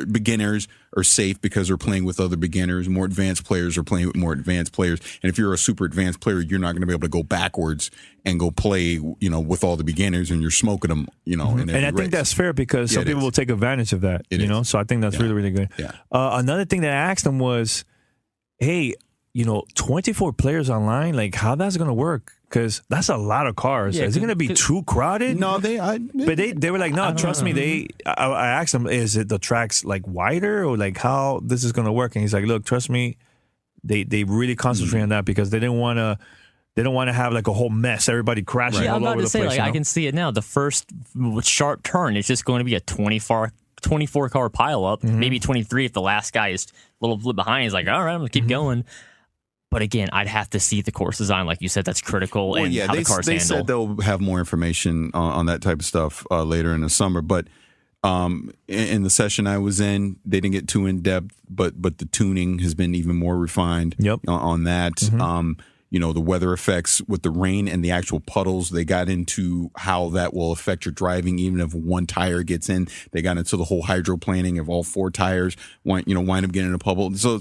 beginners are safe because they're playing with other beginners. More advanced players are playing with more advanced players. And if you're a super advanced player, you're not going to be able to go backwards and go play, with all the beginners, and you're smoking them, in every And I think that's fair, because some people will take advantage of that, So I think that's really, really good. Yeah. Another thing that I asked them was, hey, 24 players online, like how that's going to work? Because that's a lot of cars. Is it going to be too crowded? No, but they were like, no, trust me. I asked them, is it the tracks like wider, or like how this is going to work? And he's like, look, trust me. They really concentrate on that, because they didn't want They don't want to have like a whole mess. Everybody crashing Yeah, all I'm about over to the say, place. like, you I know? can see it now. The first sharp turn is just going to be a 24 car pileup, maybe 23 if the last guy is a little bit behind. He's like, all right, I'm going to keep going. But again, I'd have to see the course design, like you said, that's critical, Well, and yeah, how they the cars said handle. they'll have more information on that type of stuff later in the summer. But in the session I was in, they didn't get too in depth, but the tuning has been even more refined on that. The weather effects with the rain and the actual puddles, they got into how that will affect your driving, even if one tire gets in. They got into the whole hydroplaning of all 4 tires wind up getting in a puddle. So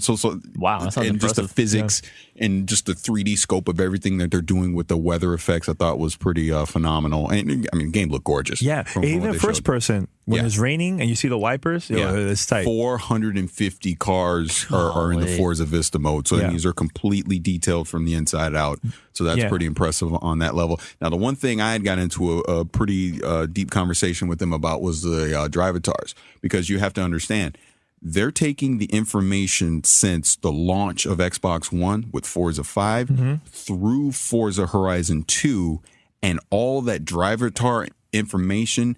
wow, that sounds and impressive. just the physics and just the 3D scope of everything that they're doing with the weather effects, I thought was pretty phenomenal. And I mean, the game looked gorgeous. Yeah, even first person when it's raining and you see the wipers, it's tight. 450 cars are in the Forza Vista mode, so these are completely detailed from the inside out. So that's pretty impressive on that level. Now, the one thing I had got into a pretty deep conversation with them about was the drivatars, because you have to understand, they're taking the information since the launch of Xbox One with Forza 5 through Forza Horizon 2, and all that drivatar information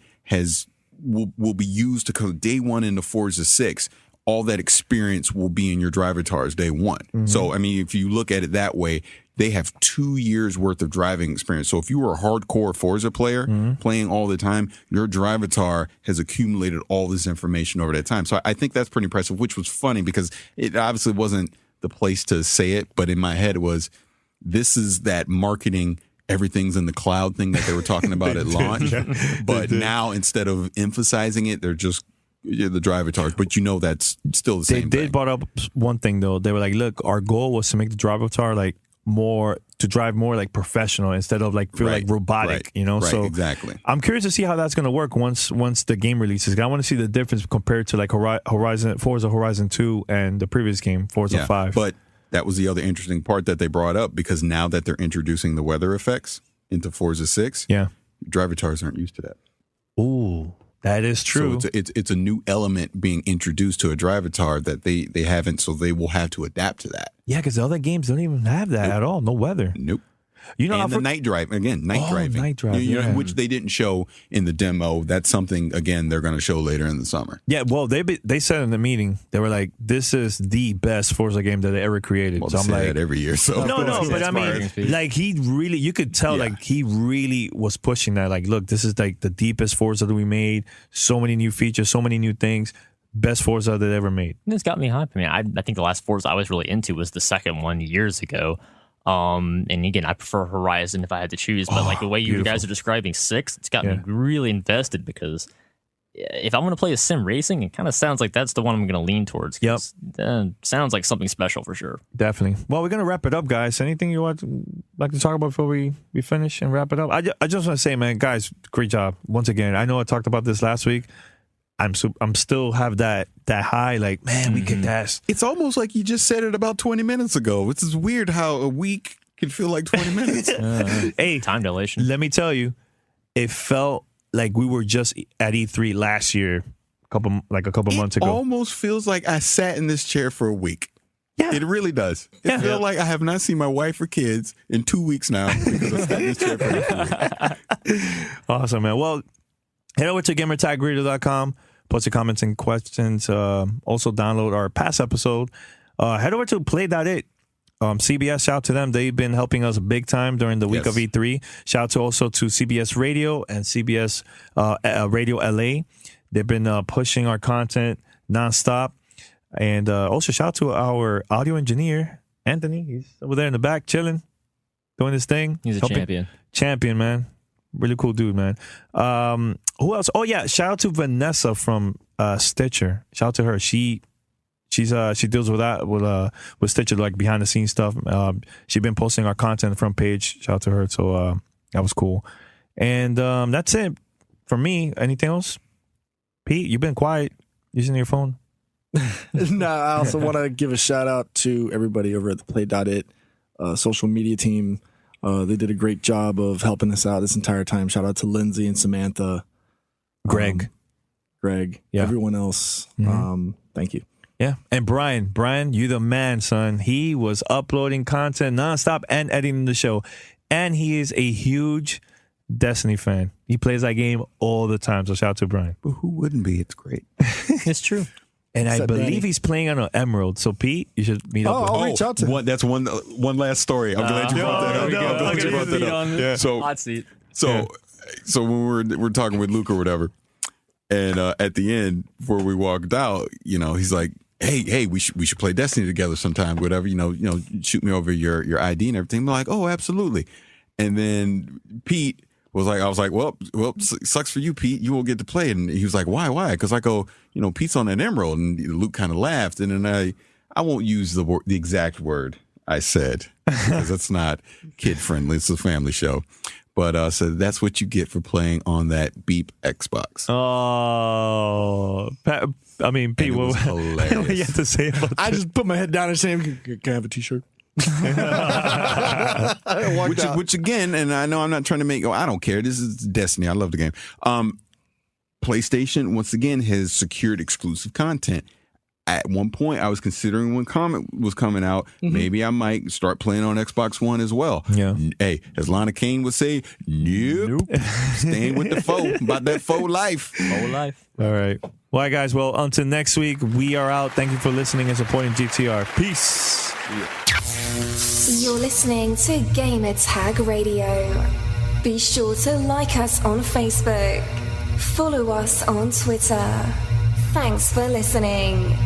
will be used to go day one into Forza 6. All that experience will be in your drivatars day one. So, I mean, if you look at it that way, they have 2 years worth of driving experience. So if you were a hardcore Forza player playing all the time, your drivatar has accumulated all this information over that time. So I think that's pretty impressive, which was funny because it obviously wasn't the place to say it, but in my head it was, this is that marketing everything's in the cloud thing that they were talking about at launch. But now, instead of emphasizing it, they're just the drivatars. But that's still the same thing. They brought up one thing, though. They were like, look, our goal was to make the drivatar like drive more like professional instead of like feel like robotic, so exactly. I'm curious to see how that's going to work once the game releases. I want to see the difference compared to like Forza Horizon 2 and the previous game, Forza 5. But that was the other interesting part that they brought up, because now that they're introducing the weather effects into Forza 6, drivatars aren't used to that. Ooh, that is true. So it's a new element being introduced to a drivatar that they haven't, so they will have to adapt to that. Yeah, because the other games don't even have that at all. No weather. Nope. And the night driving, which they didn't show in the demo. That's something, again, they're going to show later in the summer. Yeah, well, they said in the meeting, they were like, this is the best Forza game that they ever created. Well, so I'm say like, that every year. So no, but I mean, like, you could tell, like, he really was pushing that. Like, look, this is like the deepest Forza that we made. So many new features, so many new things. Best Forza that ever made. And it's got me hyped. I mean, I think the last Forza I was really into was the second one years ago. And again, I prefer Horizon if I had to choose, but like the way you guys are describing 6, it's got me really invested, because if I'm going to play a sim racing, it kind of sounds like that's the one I'm going to lean towards. Sounds like something special for sure. Definitely. Well, we're going to wrap it up, guys. Anything you would like to talk about before we finish and wrap it up? I just want to say, man, guys, great job. Once again, I know I talked about this last week. I'm still have that high, like, man, we kicked ass. It's almost like you just said it about 20 minutes ago. It's weird how a week can feel like 20 minutes. Hey, time dilation. Let me tell you, it felt like we were just at E3 last year, a couple months ago. It almost feels like I sat in this chair for a week. Yeah. It really does. It feels like I have not seen my wife or kids in 2 weeks now, because I sat in this chair for a week. Awesome, man. Well, head over to gamertagradio.com. Post your comments and questions. Also download our past episode. Head over to play.it. CBS, shout out to them. They've been helping us big time during the week of E3. Shout out also to CBS Radio and CBS Radio LA. They've been pushing our content nonstop. And also shout out to our audio engineer, Anthony. He's over there in the back chilling, doing his thing. He's a champion. Champion, man. Really cool dude, man. Who else? Oh yeah, shout out to Vanessa from Stitcher. Shout out to her. She deals with that with Stitcher, like behind the scenes stuff. She's been posting our content on the front page. Shout out to her. So that was cool. And that's it for me. Anything else? Pete, you've been quiet using your phone. No, I also want to give a shout out to everybody over at the Play.it social media team. They did a great job of helping us out this entire time. Shout out to Lindsay and Samantha. Greg, everyone else. Thank you. Yeah. And Brian, you the man, son. He was uploading content nonstop and editing the show. And he is a huge Destiny fan. He plays that game all the time. So shout out to Brian. But who wouldn't be? It's great. It's true. And I believe Danny? he's playing on an Emerald. So Pete, you should meet up with I'll him. reach out to him. That's one last story. I'm glad you brought that up. I'm glad you brought that up. Yeah. Hot seat. So when we're talking with Luke or whatever, and at the end before we walked out, he's like, "Hey, we should play Destiny together sometime, whatever. Shoot me over your ID and everything." I'm like, "Oh, absolutely." And then Pete was like, I was like, well, sucks for you, Pete. You won't get to play. And he was like, why? Because I go, Pete's on an Emerald. And Luke kind of laughed. And then I won't use the exact word I said, because that's not kid friendly. It's a family show. But so that's what you get for playing on that beep Xbox. Oh, Pete, what do you have to say about that? I just put my head down and saying, "Can I have a T-shirt?" Which again, and I know I'm not trying to make. I don't care. This is Destiny. I love the game. PlayStation once again has secured exclusive content. At one point, I was considering when Comet was coming out, maybe I might start playing on Xbox One as well. Yeah. Hey, as Lana Kane would say, nope. Staying with the foe, about that foe life. Foe life. All right. Well, guys, until next week, we are out. Thank you for listening and supporting GTR. Peace. You're listening to Gamer Tag Radio. Be sure to like us on Facebook. Follow us on Twitter. Thanks for listening.